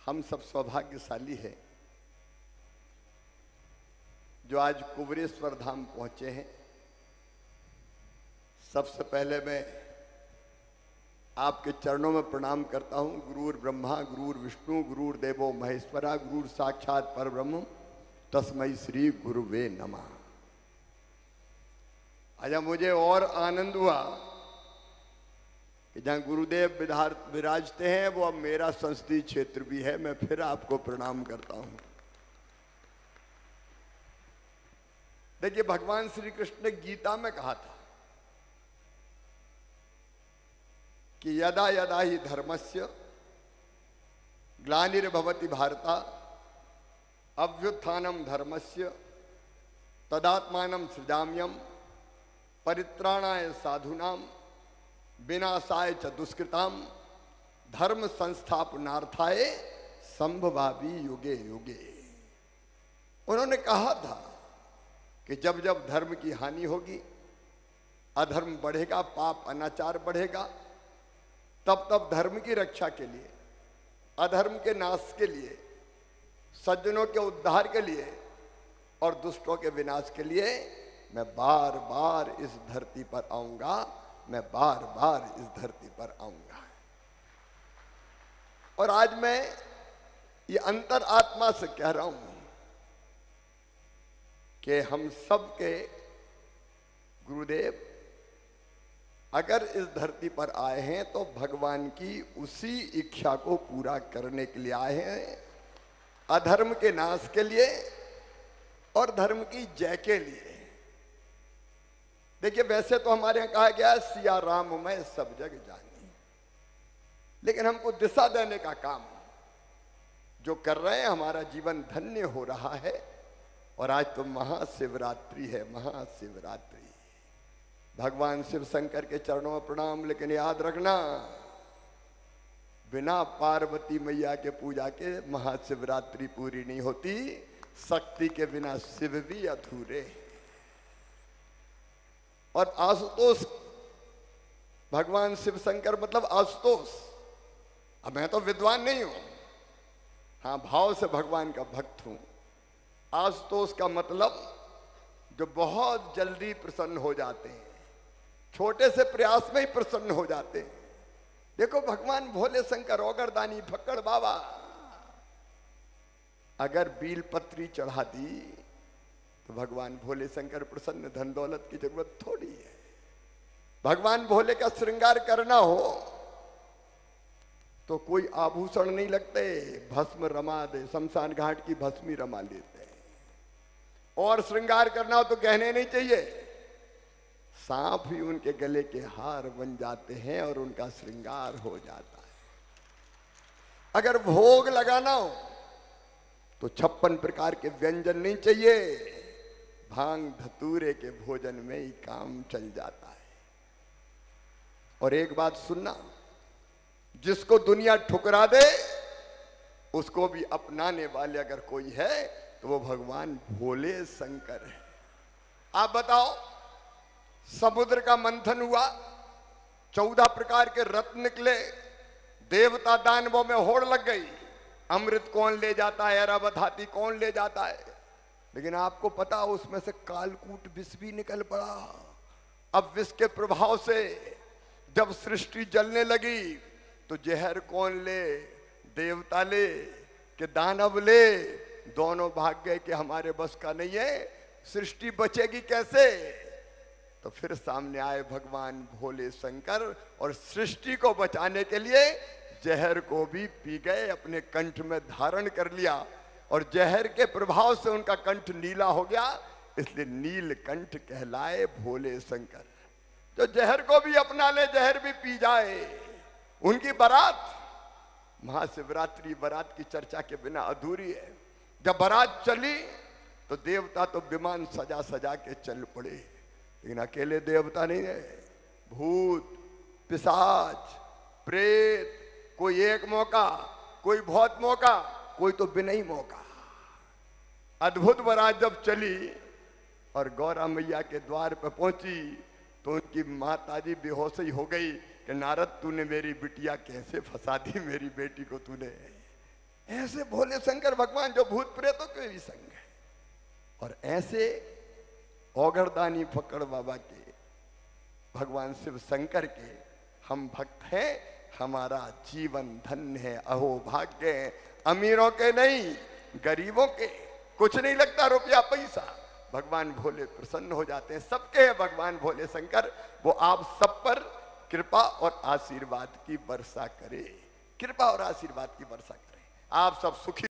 हम सब सौभाग्यशाली हैं जो आज कुबरेश्वर धाम पहुंचे हैं। सबसे पहले मैं आपके चरणों में प्रणाम करता हूं। गुरुर् ब्रह्मा गुरुर् विष्णु गुरुर्देवो महेश्वरा गुरुर् साक्षात परब्रह्म तस्मै श्री गुरुवे नमः। आज मुझे और आनंद हुआ कि जहां गुरुदेव विराजते हैं वो अब मेरा संसदीय क्षेत्र भी है। मैं फिर आपको प्रणाम करता हूं। देखिए, भगवान श्री कृष्ण ने गीता में कहा था कि यदा यदा ही धर्मस्य ग्लानिर्भवति भारता अभ्युत्थानम धर्मस्य तदात्मानं सृजाम्यहम् परित्राणाय साधूनां विनाशाय च दुष्कृताम धर्म संस्थापनार्थाय संभवामि युगे युगे। उन्होंने कहा था कि जब जब धर्म की हानि होगी, अधर्म बढ़ेगा, पाप अनाचार बढ़ेगा, तब तब धर्म की रक्षा के लिए, अधर्म के नाश के लिए, सज्जनों के उद्धार के लिए और दुष्टों के विनाश के लिए मैं बार बार इस धरती पर आऊंगा। मैं बार बार इस धरती पर आऊंगा। और आज मैं ये अंतर आत्मा से कह रहा हूं कि हम सब के गुरुदेव अगर इस धरती पर आए हैं तो भगवान की उसी इच्छा को पूरा करने के लिए आए हैं, अधर्म के नाश के लिए और धर्म की जय के लिए। देखिए, वैसे तो हमारे यहां कहा गया है सिया राम मैं सब जग जानी, लेकिन हमको दिशा देने का काम जो कर रहे हैं, हमारा जीवन धन्य हो रहा है। और आज तो महाशिवरात्रि है, महाशिवरात्रि। भगवान शिव शंकर के चरणों में प्रणाम। लेकिन याद रखना, बिना पार्वती मैया के पूजा के महाशिवरात्रि पूरी नहीं होती। शक्ति के बिना शिव भी अधूरे। और आशुतोष, भगवान शिव शंकर मतलब आशुतोष। अब मैं तो विद्वान नहीं हूं, हाँ भाव से भगवान का भक्त हूं। आशुतोष का मतलब जो बहुत जल्दी प्रसन्न हो जाते हैं, छोटे से प्रयास में ही प्रसन्न हो जाते हैं। देखो, भगवान भोले शंकर ओगरदानी फक्कड़ बाबा अगर बील पत्री चढ़ा दी तो भगवान भोले शंकर प्रसन्न। धन दौलत की जरूरत थोड़ी है। भगवान भोले का श्रृंगार करना हो तो कोई आभूषण नहीं लगते, भस्म रमा दे, शमशान घाट की भस्मी रमा लेते हैं। और श्रृंगार करना हो तो गहने नहीं चाहिए, सांप ही उनके गले के हार बन जाते हैं और उनका श्रृंगार हो जाता है। अगर भोग लगाना हो तो 56 प्रकार के व्यंजन नहीं चाहिए, भांग धतूरे के भोजन में ही काम चल जाता है। और एक बात सुनना, जिसको दुनिया ठुकरा दे उसको भी अपनाने वाले अगर कोई है तो वो भगवान भोले शंकर है। आप बताओ, समुद्र का मंथन हुआ, 14 प्रकार के रत्न निकले, देवता दानवों में होड़ लग गई। अमृत कौन ले जाता है, ऐरावत हाथी कौन ले जाता है। लेकिन आपको पता, उसमें से कालकूट विष भी निकल पड़ा। अब विष के प्रभाव से जब सृष्टि जलने लगी तो जहर कौन ले, देवता ले कि दानव ले। दोनों भाग गए कि हमारे बस का नहीं है, सृष्टि बचेगी कैसे। तो फिर सामने आए भगवान भोले शंकर और सृष्टि को बचाने के लिए जहर को भी पी गए, अपने कंठ में धारण कर लिया। और जहर के प्रभाव से उनका कंठ नीला हो गया, इसलिए नीलकंठ कहलाए भोले शंकर। जो जहर को भी अपना ले, जहर भी पी जाए। उनकी बारात, महाशिवरात्रि बारात की चर्चा के बिना अधूरी है। जब बारात चली तो देवता तो विमान सजा सजा के चल पड़े, लेकिन अकेले देवता नहीं है, भूत पिशाच प्रेत, कोई एक मौका, कोई बहुत मौका, कोई तो बिना ही मौका। अद्भुत बारात जब चली और गौरा मैया के द्वार पर पहुंची तो उनकी माताजी बेहोश ही हो गई कि नारद तूने मेरी बिटिया कैसे फंसा दी, मेरी बेटी को तूने। ऐसे भोले शंकर भगवान जो भूत प्रेतों के भी संग है, और ऐसे औगरदानी फक्कड़ बाबा के, भगवान शिव शंकर के हम भक्त हैं। हमारा जीवन धन्य है, अहो भाग्य है। अमीरों के नहीं, गरीबों के कुछ नहीं लगता रुपया पैसा, भगवान भोले प्रसन्न हो जाते हैं। सबके हैं भगवान भोले शंकर, वो आप सब पर कृपा और आशीर्वाद की वर्षा करे, कृपा और आशीर्वाद की वर्षा करे। आप सब सुखी